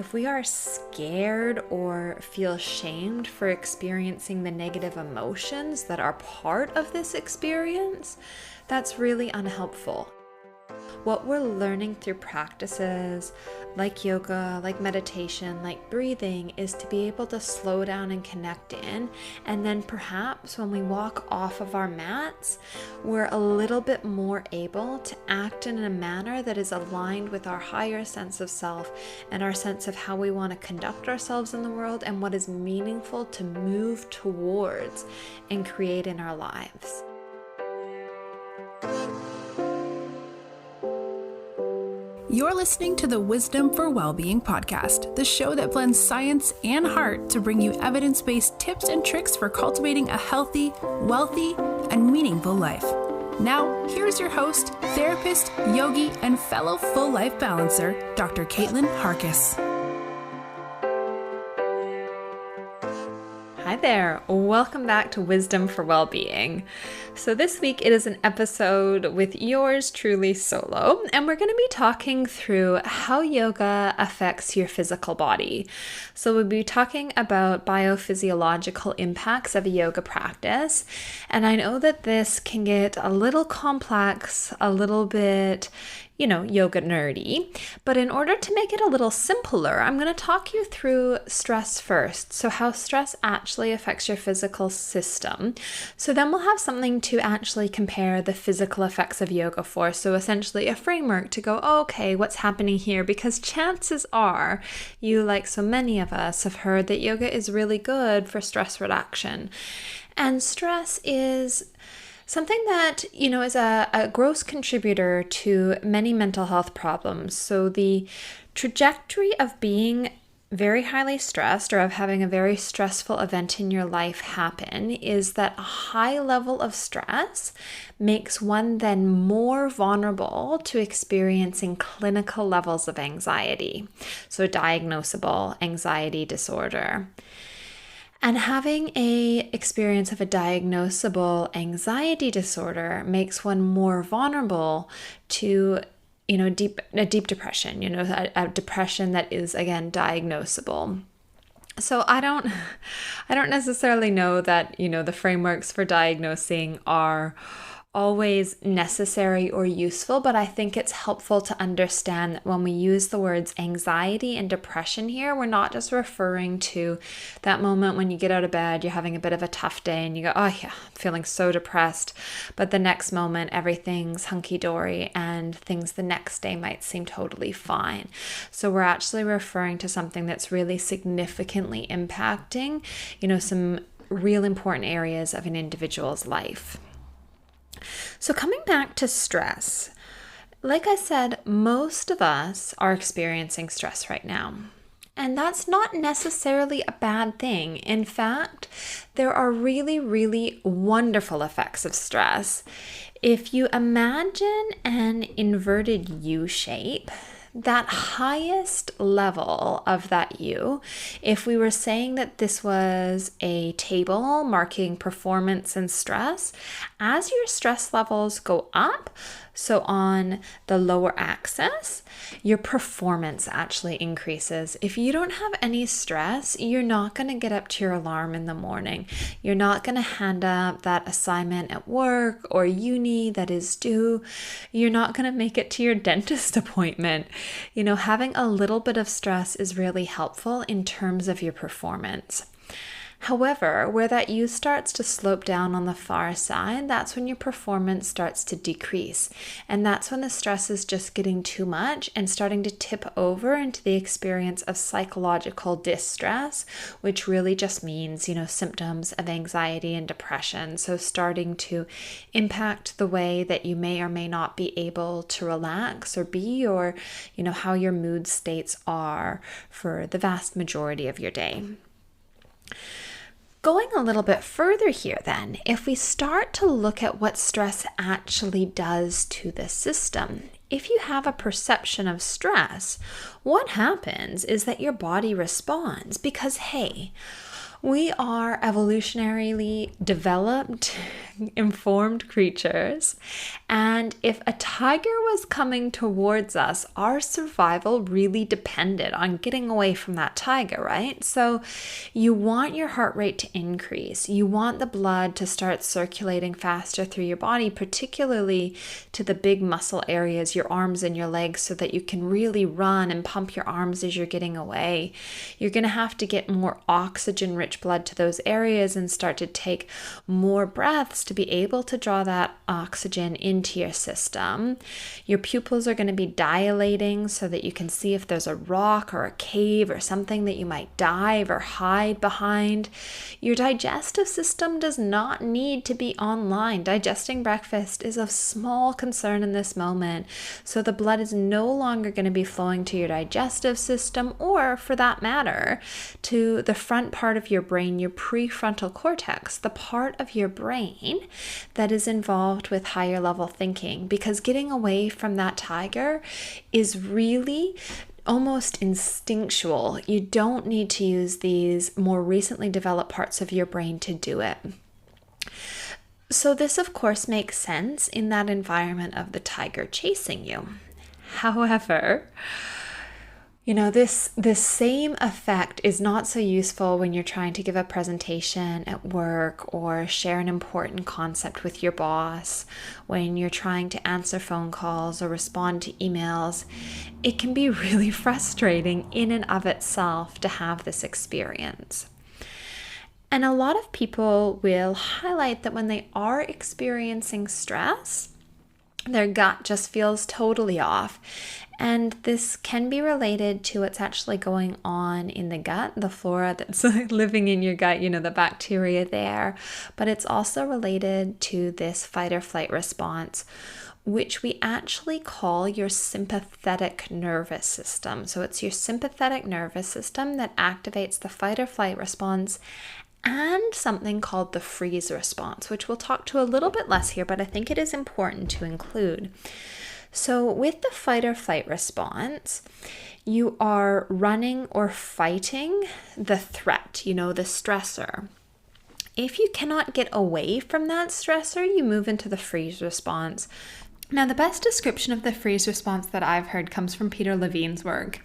if we are scared or feel shamed for experiencing the negative emotions that are part of this experience, that's really unhelpful. What we're learning through practices like yoga, like meditation, like breathing, is to be able to slow down and connect in. And then perhaps when we walk off of our mats, we're a little bit more able to act in a manner that is aligned with our higher sense of self and our sense of how we want to conduct ourselves in the world and what is meaningful to move towards and create in our lives. You're listening to the Wisdom for Wellbeing podcast, the show that blends science and heart to bring you evidence-based tips and tricks for cultivating a healthy, wealthy, and meaningful life. Now, here's your host, therapist, yogi, and fellow full life balancer, Dr. Kaitlin Harkess. Hi there, welcome back to Wisdom for Wellbeing. So this week it is an episode with yours truly solo, and we're going to be talking through how yoga affects your physical body. So we'll be talking about biophysiological impacts of a yoga practice, and I know that this can get a little complex, a little bit yoga nerdy. But in order to make it a little simpler, I'm going to talk you through stress first. So how stress actually affects your physical system. So then we'll have something to actually compare the physical effects of yoga for. So essentially a framework to go, okay, what's happening here? Because chances are you, like so many of us, have heard that yoga is really good for stress reduction. And stress is something that, is a gross contributor to many mental health problems. So the trajectory of being very highly stressed or of having a very stressful event in your life happen is that a high level of stress makes one then more vulnerable to experiencing clinical levels of anxiety. So diagnosable anxiety disorder. And having a experience of a diagnosable anxiety disorder makes one more vulnerable to, a deep depression, a depression that is, again, diagnosable. So I don't necessarily know that, the frameworks for diagnosing are always necessary or useful, but I think it's helpful to understand that when we use the words anxiety and depression here, we're not just referring to that moment when you get out of bed, you're having a bit of a tough day and you go, oh yeah, I'm feeling so depressed. But the next moment, everything's hunky-dory and things the next day might seem totally fine. So we're actually referring to something that's really significantly impacting, some real important areas of an individual's life. So coming back to stress, like I said, most of us are experiencing stress right now. And that's not necessarily a bad thing. In fact, there are really, really wonderful effects of stress. If you imagine an inverted U shape, that highest level of that U, if we were saying that this was a table marking performance and stress, as your stress levels go up, so on the lower axis, your performance actually increases. If you don't have any stress, you're not going to get up to your alarm in the morning. You're not going to hand up that assignment at work or uni that is due. You're not going to make it to your dentist appointment. Having a little bit of stress is really helpful in terms of your performance. However, where that U starts to slope down on the far side, that's when your performance starts to decrease. And that's when the stress is just getting too much and starting to tip over into the experience of psychological distress, which really just means, symptoms of anxiety and depression. So starting to impact the way that you may or may not be able to relax or be, or, how your mood states are for the vast majority of your day. Going a little bit further here then, if we start to look at what stress actually does to the system, if you have a perception of stress, what happens is that your body responds because, hey, We are evolutionarily developed, informed creatures, and if a tiger was coming towards us, our survival really depended on getting away from that tiger, right? So you want your heart rate to increase. You want the blood to start circulating faster through your body, particularly to the big muscle areas, your arms and your legs, so that you can really run and pump your arms as you're getting away. You're going to have to get more oxygen-rich blood to those areas and start to take more breaths to be able to draw that oxygen into your system. Your pupils are going to be dilating so that you can see if there's a rock or a cave or something that you might dive or hide behind. Your digestive system does not need to be online. Digesting breakfast is of small concern in this moment, so the blood is no longer going to be flowing to your digestive system, or for that matter, to the front part of your brain, your prefrontal cortex, the part of your brain that is involved with higher level thinking, because getting away from that tiger is really almost instinctual. You don't need to use these more recently developed parts of your brain to do it. So this, of course, makes sense in that environment of the tiger chasing you. However, this same effect is not so useful when you're trying to give a presentation at work or share an important concept with your boss, when you're trying to answer phone calls or respond to emails. It can be really frustrating in and of itself to have this experience. And a lot of people will highlight that when they are experiencing stress, their gut just feels totally off. And this can be related to what's actually going on in the gut, the flora that's living in your gut, the bacteria there. But it's also related to this fight or flight response, which we actually call your sympathetic nervous system. So it's your sympathetic nervous system that activates the fight or flight response, and something called the freeze response, which we'll talk to a little bit less here, but I think it is important to include. So with the fight or flight response, you are running or fighting the threat, the stressor. If you cannot get away from that stressor, you move into the freeze response. Now, the best description of the freeze response that I've heard comes from Peter Levine's work.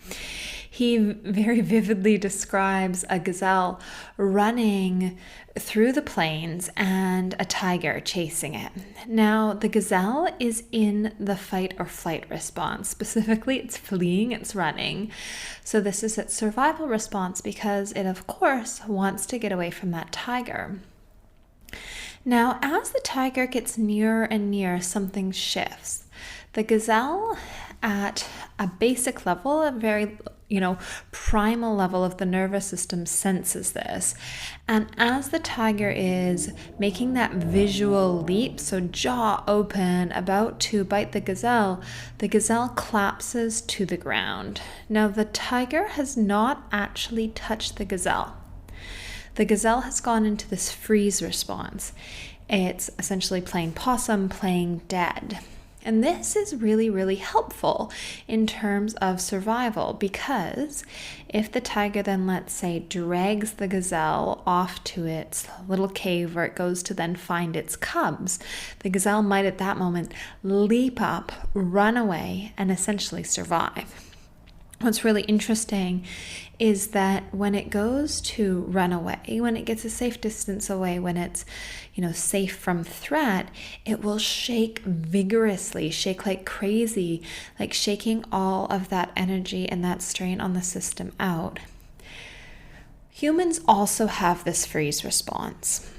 He very vividly describes a gazelle running through the plains and a tiger chasing it. Now, the gazelle is in the fight or flight response. Specifically, it's fleeing, it's running. So this is its survival response because it, of course, wants to get away from that tiger. Now, as the tiger gets nearer and nearer, something shifts. The gazelle, at a basic level, a very primal level of the nervous system, senses this. And as the tiger is making that visual leap, so jaw open, about to bite the gazelle collapses to the ground. Now, the tiger has not actually touched the gazelle. The gazelle has gone into this freeze response. It's essentially playing possum, playing dead. And this is really, really helpful in terms of survival, because if the tiger then, let's say, drags the gazelle off to its little cave where it goes to then find its cubs, the gazelle might at that moment leap up, run away, and essentially survive. What's really interesting is that when it goes to run away, when it gets a safe distance away, when it's, safe from threat, it will shake vigorously, shake like crazy, like shaking all of that energy and that strain on the system out. Humans also have this freeze response.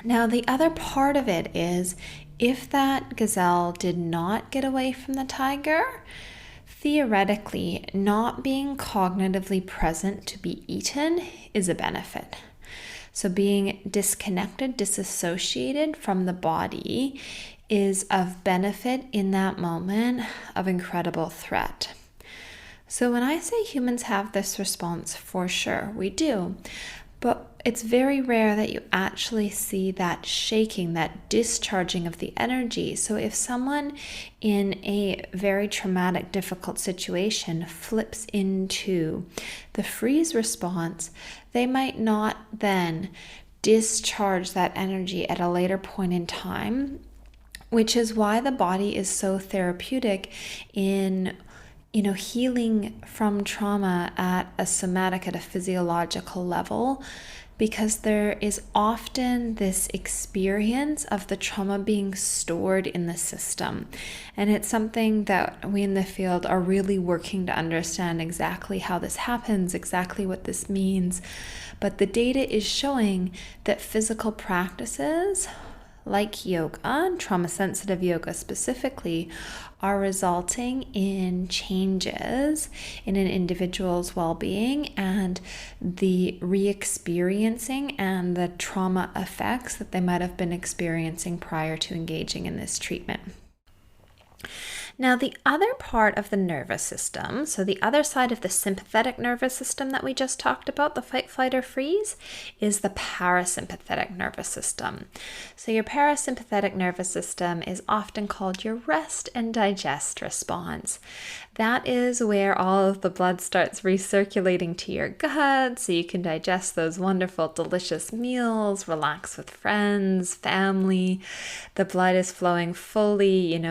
Now, the other part of it is, if that gazelle did not get away from the tiger, theoretically, not being cognitively present to be eaten is a benefit. So being disconnected, disassociated from the body is of benefit in that moment of incredible threat. So when I say humans have this response, for sure, we do. But it's very rare that you actually see that shaking, that discharging of the energy. So if someone in a very traumatic, difficult situation flips into the freeze response, they might not then discharge that energy at a later point in time, which is why the body is so therapeutic in healing from trauma at a somatic, at a physiological level, because there is often this experience of the trauma being stored in the system. And it's something that we in the field are really working to understand exactly how this happens, exactly what this means. But the data is showing that physical practices like yoga, trauma-sensitive yoga specifically, are resulting in changes in an individual's well-being and the re-experiencing and the trauma effects that they might have been experiencing prior to engaging in this treatment. Now, the other part of the nervous system, so the other side of the sympathetic nervous system that we just talked about, the fight, flight, or freeze, is the parasympathetic nervous system. So your parasympathetic nervous system is often called your rest and digest response. That is where all of the blood starts recirculating to your gut so you can digest those wonderful, delicious meals, relax with friends, family. The blood is flowing fully,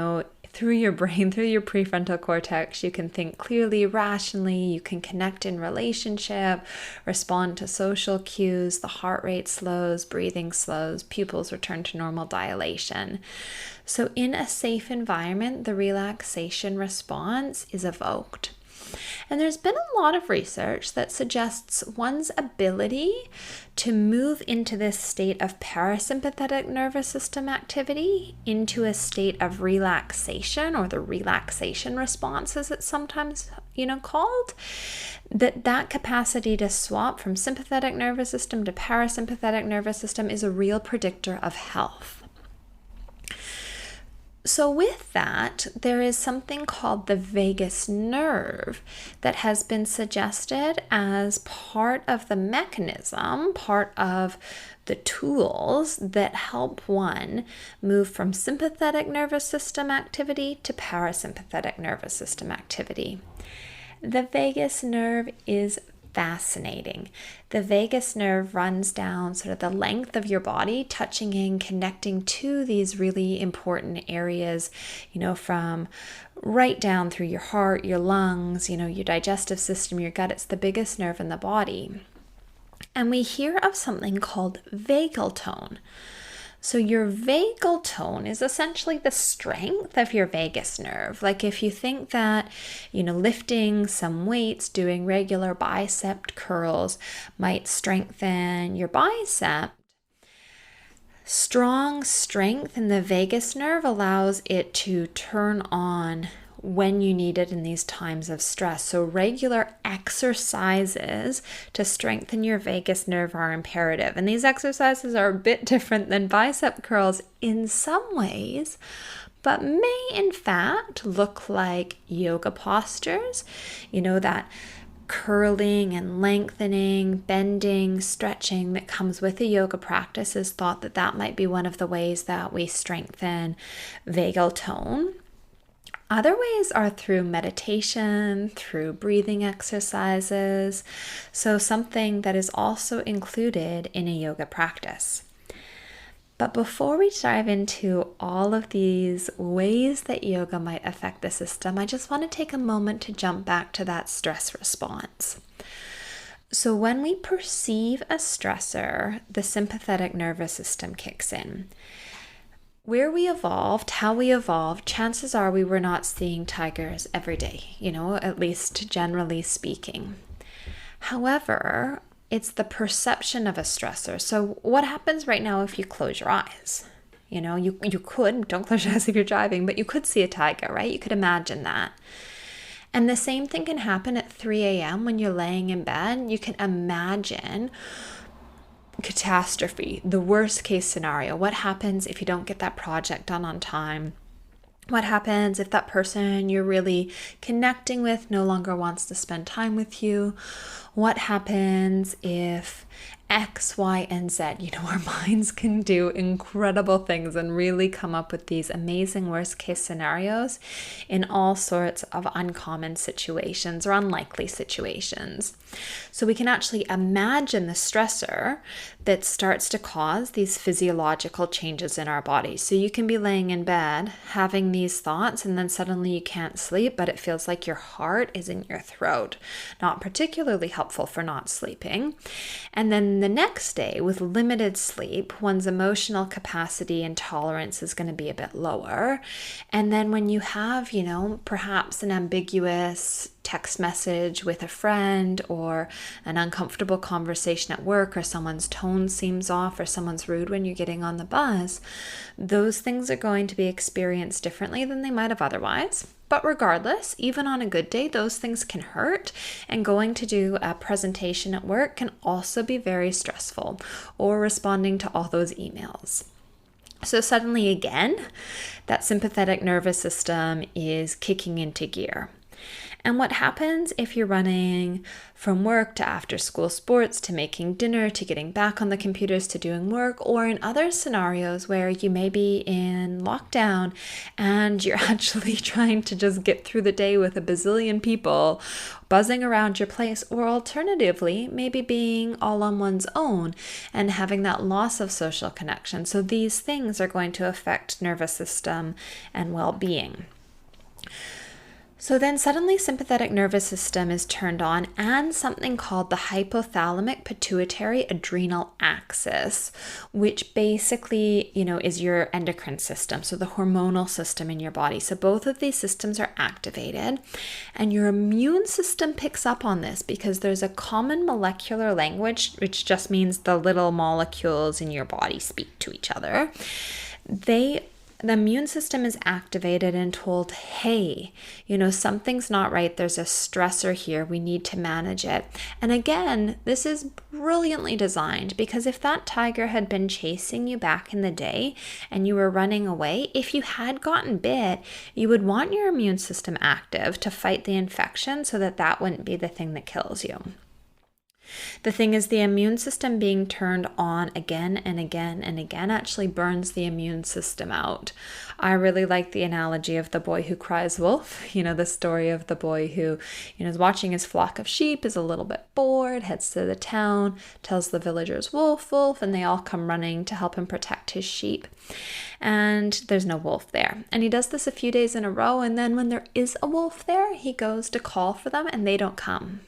through your brain, through your prefrontal cortex. You can think clearly, rationally, you can connect in relationship, respond to social cues, the heart rate slows, breathing slows, pupils return to normal dilation. So in a safe environment, the relaxation response is evoked. And there's been a lot of research that suggests one's ability to move into this state of parasympathetic nervous system activity into a state of relaxation, or the relaxation response as it's sometimes called, that capacity to swap from sympathetic nervous system to parasympathetic nervous system is a real predictor of health. So with that, there is something called the vagus nerve that has been suggested as part of the mechanism, part of the tools that help one move from sympathetic nervous system activity to parasympathetic nervous system activity. The vagus nerve is fascinating. The vagus nerve runs down sort of the length of your body, touching in, connecting to these really important areas, from right down through your heart, your lungs, your digestive system, your gut. It's the biggest nerve in the body. And we hear of something called vagal tone. So your vagal tone is essentially the strength of your vagus nerve. Like if you think that, lifting some weights, doing regular bicep curls might strengthen your bicep, strong strength in the vagus nerve allows it to turn on when you need it in these times of stress. So regular exercises to strengthen your vagus nerve are imperative. And these exercises are a bit different than bicep curls in some ways, but may in fact look like yoga postures, that curling and lengthening, bending, stretching that comes with a yoga practice is thought that might be one of the ways that we strengthen vagal tone. Other ways are through meditation, through breathing exercises, so something that is also included in a yoga practice. But before we dive into all of these ways that yoga might affect the system, I just want to take a moment to jump back to that stress response. So when we perceive a stressor, the sympathetic nervous system kicks in. Where we evolved, how we evolved, chances are we were not seeing tigers every day, at least generally speaking. However, it's the perception of a stressor. So what happens right now if you close your eyes? You could, don't close your eyes if you're driving, but you could see a tiger, right? You could imagine that. And the same thing can happen at 3 a.m. when you're laying in bed. You can imagine catastrophe, the worst case scenario. What happens if you don't get that project done on time? What happens if that person you're really connecting with no longer wants to spend time with you? What happens if X, Y, and Z. Our minds can do incredible things and really come up with these amazing worst case scenarios in all sorts of uncommon situations or unlikely situations. So we can actually imagine the stressor that starts to cause these physiological changes in our body. So you can be laying in bed having these thoughts, and then suddenly you can't sleep, but it feels like your heart is in your throat. Not particularly helpful for not sleeping. And then the next day, with limited sleep, one's emotional capacity and tolerance is going to be a bit lower. And then when you have, perhaps an ambiguous text message with a friend, or an uncomfortable conversation at work, or someone's tone seems off, or someone's rude when you're getting on the bus, those things are going to be experienced differently than they might have otherwise. But regardless, even on a good day, those things can hurt, and going to do a presentation at work can also be very stressful, or responding to all those emails. So suddenly again, that sympathetic nervous system is kicking into gear. And what happens if you're running from work to after school sports, to making dinner, to getting back on the computers, to doing work, or in other scenarios where you may be in lockdown and you're actually trying to just get through the day with a bazillion people buzzing around your place, or alternatively, maybe being all on one's own and having that loss of social connection. So these things are going to affect nervous system and well-being. So then suddenly sympathetic nervous system is turned on, and something called the hypothalamic pituitary adrenal axis, which basically, is your endocrine system, so the hormonal system in your body. So both of these systems are activated, and your immune system picks up on this because there's a common molecular language, which just means the little molecules in your body speak to each other. The immune system is activated and told, hey, something's not right. There's a stressor here. We need to manage it. And again, this is brilliantly designed, because if that tiger had been chasing you back in the day and you were running away, if you had gotten bit, you would want your immune system active to fight the infection so that that wouldn't be the thing that kills you. The thing is, the immune system being turned on again and again and again actually burns the immune system out. I really like the analogy of the boy who cries wolf. The story of the boy who, is watching his flock of sheep, is a little bit bored, heads to the town, tells the villagers, wolf, wolf, and they all come running to help him protect his sheep. And there's no wolf there. And he does this a few days in a row, and then when there is a wolf there, he goes to call for them and they don't come.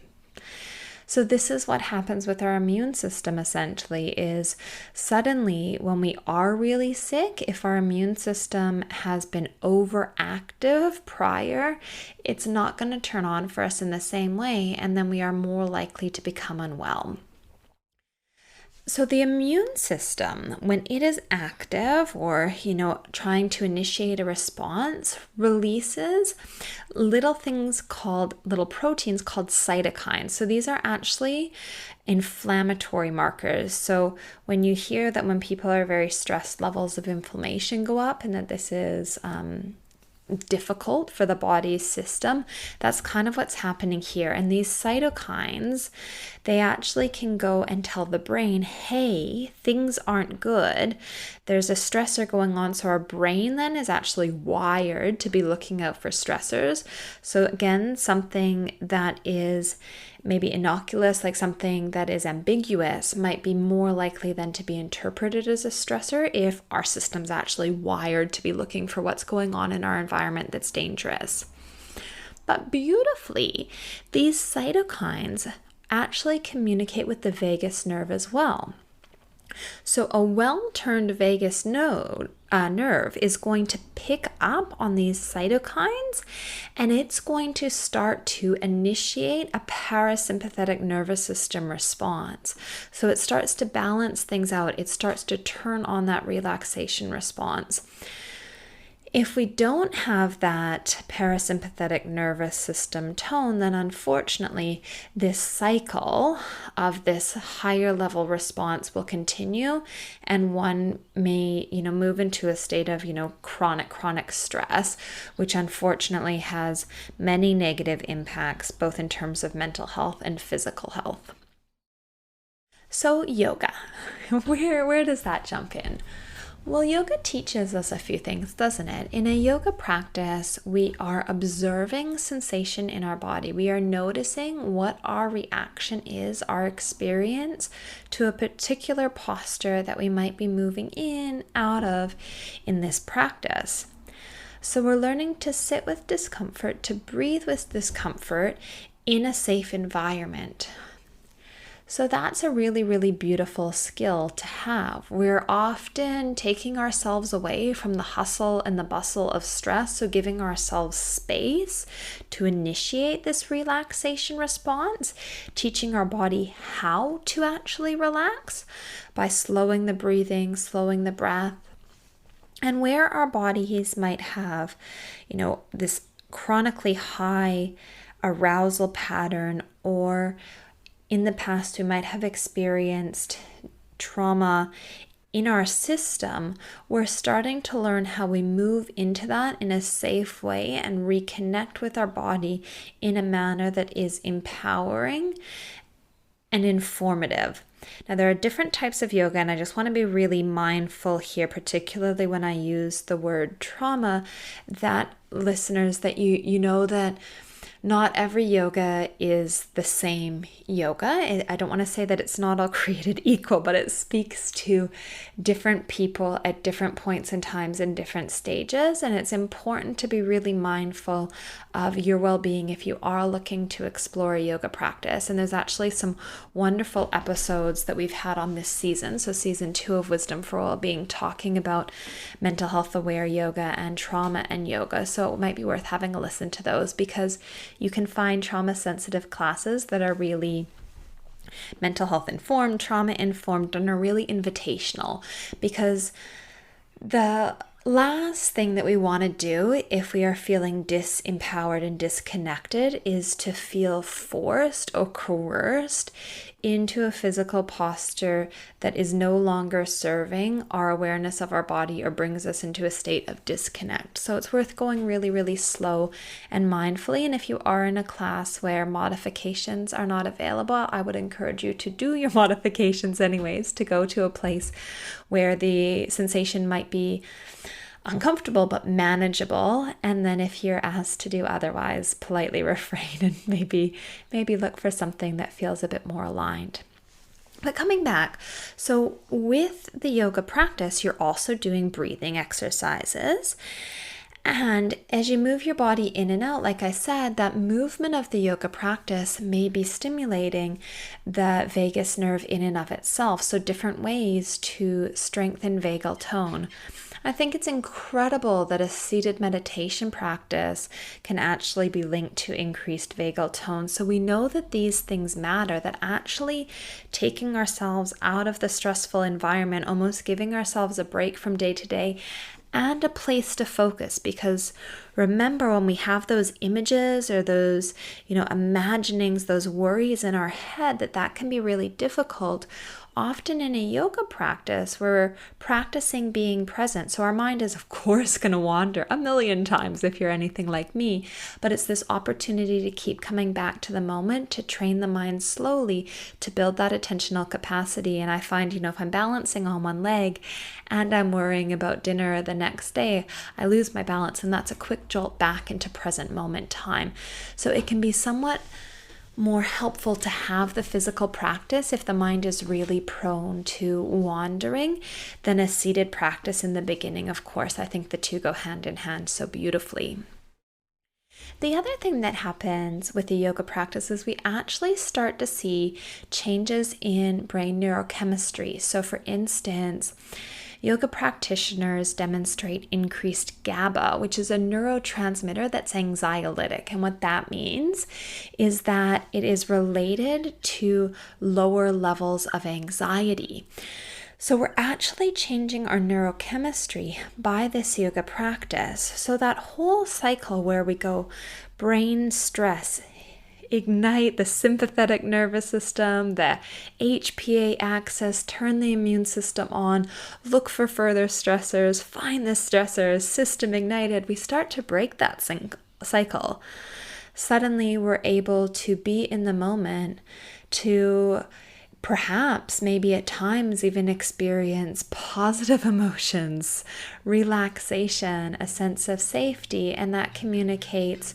So this is what happens with our immune system, essentially, is suddenly when we are really sick, if our immune system has been overactive prior, it's not going to turn on for us in the same way, and then we are more likely to become unwell. So the immune system, when it is active or, trying to initiate a response, releases little proteins called cytokines. So these are actually inflammatory markers. So when you hear that when people are very stressed, levels of inflammation go up, and that this is difficult for the body's system, that's kind of what's happening here. And these cytokines, they actually can go and tell the brain, hey, things aren't good. There's a stressor going on. So our brain then is actually wired to be looking out for stressors. So again, something that is maybe innocuous, like something that is ambiguous, might be more likely than to be interpreted as a stressor if our system's actually wired to be looking for what's going on in our environment that's dangerous. But beautifully, these cytokines actually communicate with the vagus nerve as well. So a well-turned vagus nerve is going to pick up on these cytokines, and it's going to start to initiate a parasympathetic nervous system response. So it starts to balance things out. It starts to turn on that relaxation response. If we don't have that parasympathetic nervous system tone, then unfortunately, this cycle of this higher level response will continue, and one may, move into a state of, chronic stress, which unfortunately has many negative impacts, both in terms of mental health and physical health. So yoga, where does that jump in? Well, yoga teaches us a few things, doesn't it? In a yoga practice, we are observing sensation in our body. We are noticing what our reaction is, our experience to a particular posture that we might be moving in, out of in this practice. So we're learning to sit with discomfort, to breathe with discomfort in a safe environment. So that's a really, really beautiful skill to have. We're often taking ourselves away from the hustle and the bustle of stress, so giving ourselves space to initiate this relaxation response, teaching our body how to actually relax by slowing the breathing, slowing the breath. And where our bodies might have, this chronically high arousal pattern, or in the past we might have experienced trauma in our system, we're starting to learn how we move into that in a safe way and reconnect with our body in a manner that is empowering and informative. Now, there are different types of yoga, and I just want to be really mindful here, particularly when I use the word trauma, that listeners, that you know that not every yoga is the same yoga. I don't want to say that it's not all created equal, but it speaks to different people at different points in times and different stages. And it's important to be really mindful of your well-being if you are looking to explore a yoga practice. And there's actually some wonderful episodes that we've had on this season. So season 2 of Wisdom for Wellbeing, talking about mental health aware yoga and trauma and yoga. So it might be worth having a listen to those, because you can find trauma sensitive classes that are really mental health informed, trauma informed, and are really invitational, because the last thing that we want to do if we are feeling disempowered and disconnected is to feel forced or coerced into a physical posture that is no longer serving our awareness of our body or brings us into a state of disconnect. So it's worth going really, really slow and mindfully. And if you are in a class where modifications are not available, I would encourage you to do your modifications anyways, to go to a place where the sensation might be uncomfortable but manageable. And then if you're asked to do otherwise, politely refrain and maybe look for something that feels a bit more aligned. But coming back, so with the yoga practice, you're also doing breathing exercises. And as you move your body in and out, like I said, that movement of the yoga practice may be stimulating the vagus nerve in and of itself. So different ways to strengthen vagal tone. I think it's incredible that a seated meditation practice can actually be linked to increased vagal tone. So we know that these things matter, that actually taking ourselves out of the stressful environment, almost giving ourselves a break from day to day, and a place to focus. Because remember, when we have those images or those, imaginings, those worries in our head, that can be really difficult. Often in a yoga practice, we're practicing being present. So our mind is, of course, going to wander a million times if you're anything like me. But it's this opportunity to keep coming back to the moment, to train the mind slowly, to build that attentional capacity. And I find, if I'm balancing on one leg and I'm worrying about dinner the next day, I lose my balance. And that's a quick jolt back into present moment time. So it can be somewhat more helpful to have the physical practice if the mind is really prone to wandering than a seated practice in the beginning. Of course, I think the two go hand in hand so beautifully. The other thing that happens with the yoga practice is we actually start to see changes in brain neurochemistry. So for instance, yoga practitioners demonstrate increased GABA, which is a neurotransmitter that's anxiolytic. And what that means is that it is related to lower levels of anxiety. So we're actually changing our neurochemistry by this yoga practice. So that whole cycle where we go brain stress, ignite the sympathetic nervous system, the HPA axis, turn the immune system on, look for further stressors, find the stressors, system ignited. We start to break that cycle. Suddenly we're able to be in the moment, to perhaps maybe at times even experience positive emotions, relaxation, a sense of safety, and that communicates,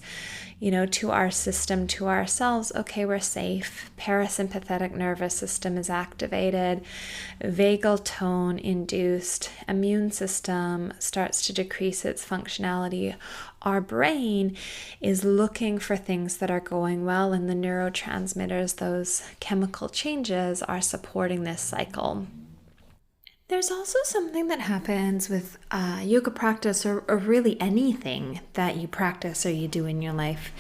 to our system, to ourselves, okay, we're safe. Parasympathetic nervous system is activated, vagal tone induced, immune system starts to decrease its functionality. Our brain is looking for things that are going well, and the neurotransmitters, those chemical changes, are supporting this cycle. There's also something that happens with yoga practice or really anything that you practice or you do in your life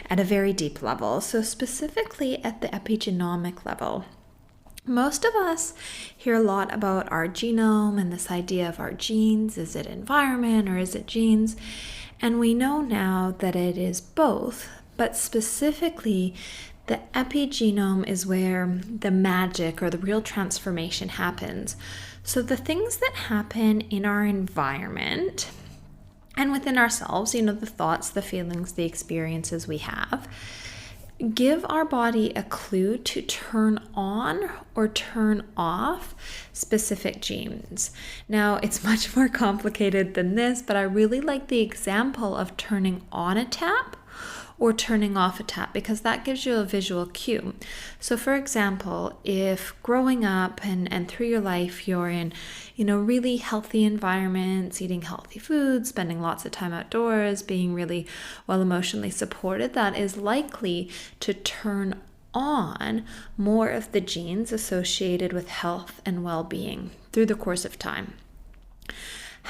at a very deep level. So specifically at the epigenomic level. Most of us hear a lot about our genome and this idea of our genes. Is it environment or is it genes? And we know now that it is both, but specifically the epigenome is where the magic or the real transformation happens. So the things that happen in our environment and within ourselves, the thoughts, the feelings, the experiences we have, give our body a clue to turn on or turn off specific genes. Now, it's much more complicated than this, but I really like the example of turning on a tap or turning off a tap, because that gives you a visual cue. So for example, if growing up and through your life you're in, really healthy environments, eating healthy foods, spending lots of time outdoors, being really well emotionally supported, that is likely to turn on more of the genes associated with health and well-being through the course of time.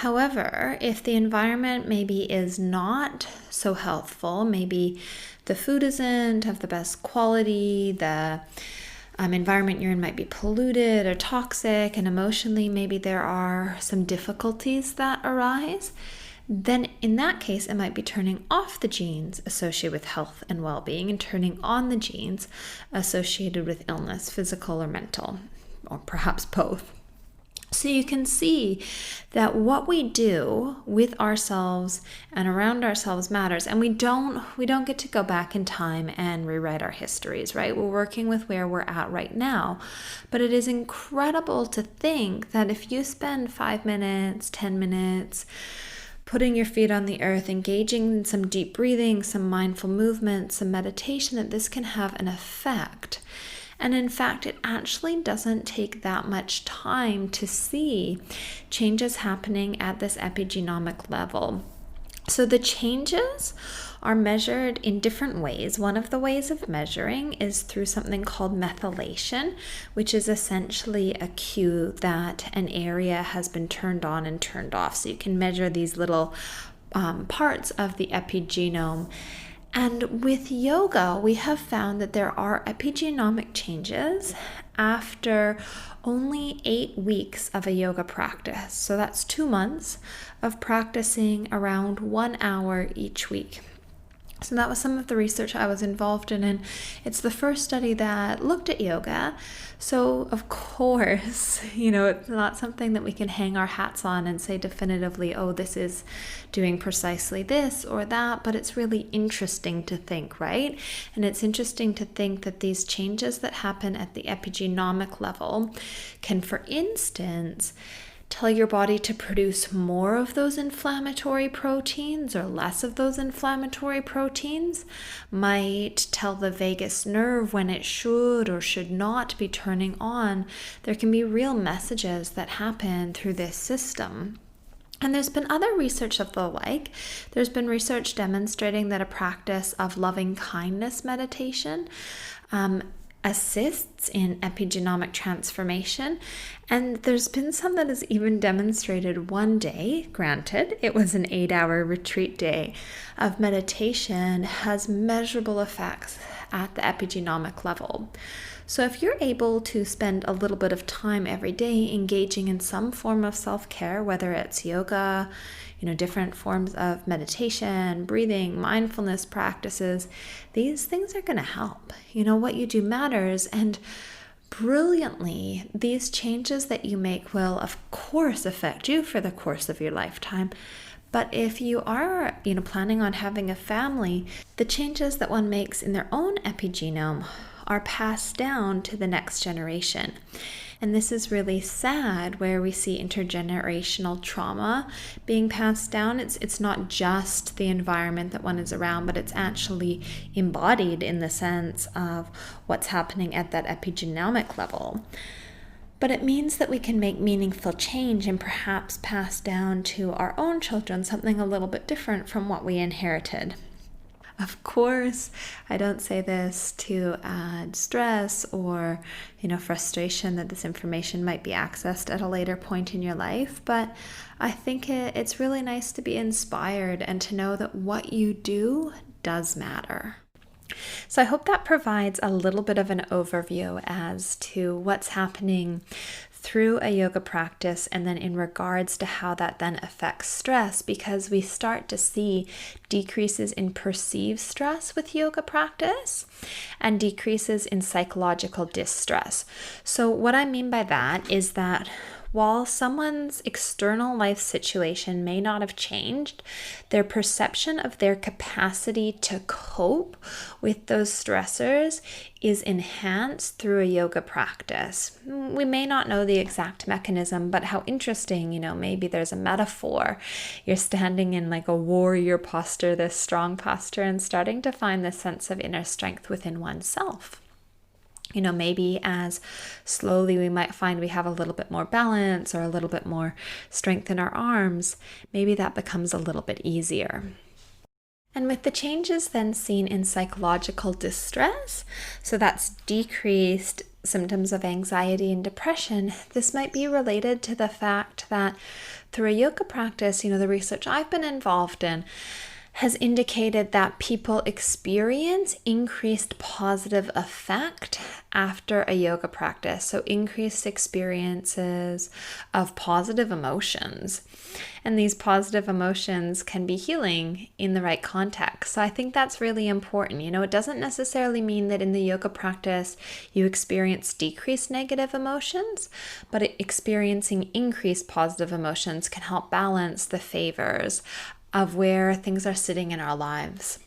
However, if the environment maybe is not so healthful, maybe the food isn't of the best quality, the environment you're in might be polluted or toxic, and emotionally maybe there are some difficulties that arise, then in that case it might be turning off the genes associated with health and well-being and turning on the genes associated with illness, physical or mental, or perhaps both. So you can see that what we do with ourselves and around ourselves matters, and we don't get to go back in time and rewrite our histories, right? We're working with where we're at right now, but it is incredible to think that if you spend 5 minutes, 10 minutes, putting your feet on the earth, engaging in some deep breathing, some mindful movement, some meditation, that this can have an effect. And in fact, it actually doesn't take that much time to see changes happening at this epigenomic level. So the changes are measured in different ways. One of the ways of measuring is through something called methylation, which is essentially a cue that an area has been turned on and turned off. So you can measure these little parts of the epigenome. And with yoga, we have found that there are epigenomic changes after only 8 weeks of a yoga practice. So that's 2 months of practicing around 1 hour each week. So that was some of the research I was involved in, and it's the first study that looked at yoga. So of course, it's not something that we can hang our hats on and say definitively, oh, this is doing precisely this or that, but it's really interesting to think, right? And it's interesting to think that these changes that happen at the epigenomic level can, for instance, tell your body to produce more of those inflammatory proteins or less of those inflammatory proteins, might tell the vagus nerve when it should or should not be turning on. There can be real messages that happen through this system. And there's been other research of the like. There's been research demonstrating that a practice of loving kindness meditation assists in epigenomic transformation. And there's been some that has even demonstrated one day, granted, it was an 8-hour retreat day of meditation, has measurable effects at the epigenomic level. So if you're able to spend a little bit of time every day engaging in some form of self-care, whether it's yoga, different forms of meditation, breathing, mindfulness practices, these things are going to help. What you do matters. And brilliantly, these changes that you make will, of course, affect you for the course of your lifetime. But if you are, planning on having a family, the changes that one makes in their own epigenome are passed down to the next generation. And this is really sad, where we see intergenerational trauma being passed down. It's not just the environment that one is around, but it's actually embodied in the sense of what's happening at that epigenomic level. But it means that we can make meaningful change and perhaps pass down to our own children something a little bit different from what we inherited. Of course, I don't say this to add stress or, frustration that this information might be accessed at a later point in your life, but I think it's really nice to be inspired and to know that what you do does matter. So I hope that provides a little bit of an overview as to what's happening through a yoga practice, and then in regards to how that then affects stress, because we start to see decreases in perceived stress with yoga practice and decreases in psychological distress. So what I mean by that is that while someone's external life situation may not have changed, their perception of their capacity to cope with those stressors is enhanced through a yoga practice. We may not know the exact mechanism, but how interesting, maybe there's a metaphor. You're standing in like a warrior posture, this strong posture, and starting to find this sense of inner strength within oneself. Maybe as slowly we might find we have a little bit more balance or a little bit more strength in our arms, maybe that becomes a little bit easier. And with the changes then seen in psychological distress, so that's decreased symptoms of anxiety and depression, this might be related to the fact that through a yoga practice, the research I've been involved in has indicated that people experience increased positive effect after a yoga practice. So increased experiences of positive emotions. And these positive emotions can be healing in the right context. So I think that's really important. It doesn't necessarily mean that in the yoga practice you experience decreased negative emotions, but experiencing increased positive emotions can help balance the favors of where things are sitting in our lives.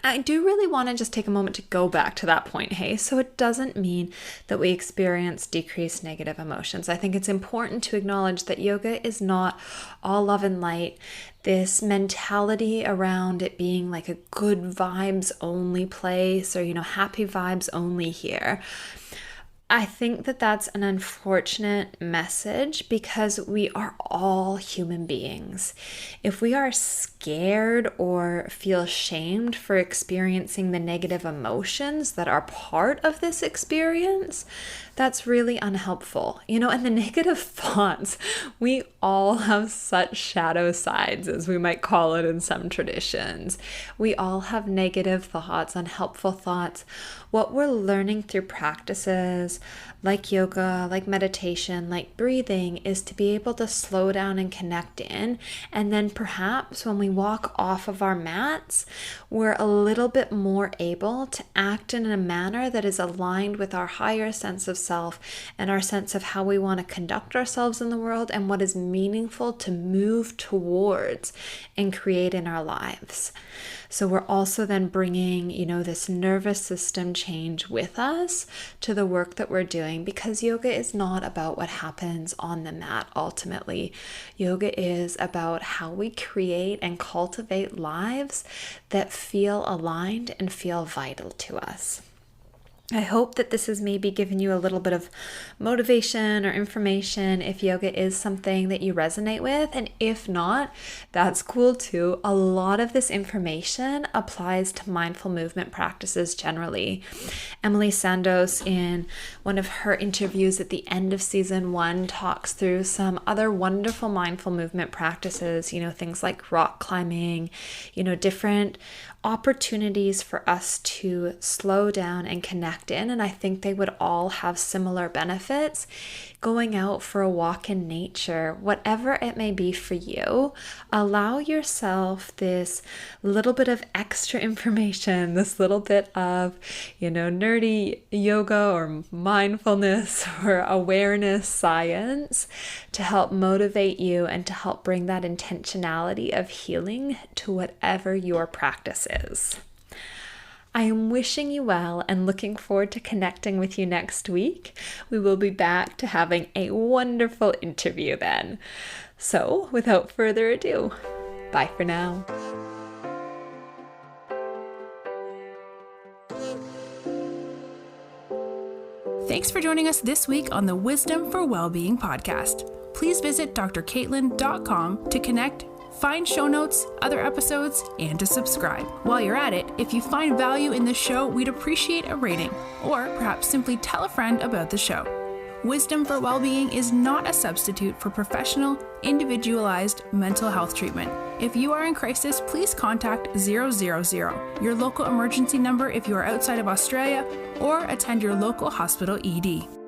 I do really want to just take a moment to go back to that point, hey? So it doesn't mean that we experience decreased negative emotions. I think it's important to acknowledge that yoga is not all love and light. This mentality around it being like a good vibes only place or, happy vibes only here. I think that that's an unfortunate message because we are all human beings. If we are scared or feel shamed for experiencing the negative emotions that are part of this experience, that's really unhelpful. And the negative thoughts, we all have such shadow sides, as we might call it in some traditions. We all have negative thoughts, unhelpful thoughts. What we're learning through practices like yoga, like meditation, like breathing, is to be able to slow down and connect in. And then perhaps when we walk off of our mats, we're a little bit more able to act in a manner that is aligned with our higher sense of self and our sense of how we want to conduct ourselves in the world and what is meaningful to move towards and create in our lives. So we're also then bringing, this nervous system change with us to the work that we're doing, because yoga is not about what happens on the mat ultimately. Yoga is about how we create and cultivate lives that feel aligned and feel vital to us. I hope that this has maybe given you a little bit of motivation or information if yoga is something that you resonate with. And if not, that's cool too. A lot of this information applies to mindful movement practices generally. Emily Sandos, in one of her interviews at the end of season 1, talks through some other wonderful mindful movement practices, things like rock climbing, different opportunities for us to slow down and connect in. And I think they would all have similar benefits. Going out for a walk in nature, whatever it may be for you, allow yourself this little bit of extra information, this little bit of, nerdy yoga or mindfulness or awareness science to help motivate you and to help bring that intentionality of healing to whatever your practice is. I am wishing you well and looking forward to connecting with you next week. We will be back to having a wonderful interview then. So, without further ado, bye for now. Thanks for joining us this week on the Wisdom for Wellbeing podcast. Please visit drkaitlin.com to connect, find show notes, other episodes, and to subscribe. While you're at it, if you find value in the show, we'd appreciate a rating, or perhaps simply tell a friend about the show. Wisdom for Wellbeing is not a substitute for professional, individualized mental health treatment. If you are in crisis, please contact 000, your local emergency number if you are outside of Australia, or attend your local hospital ED.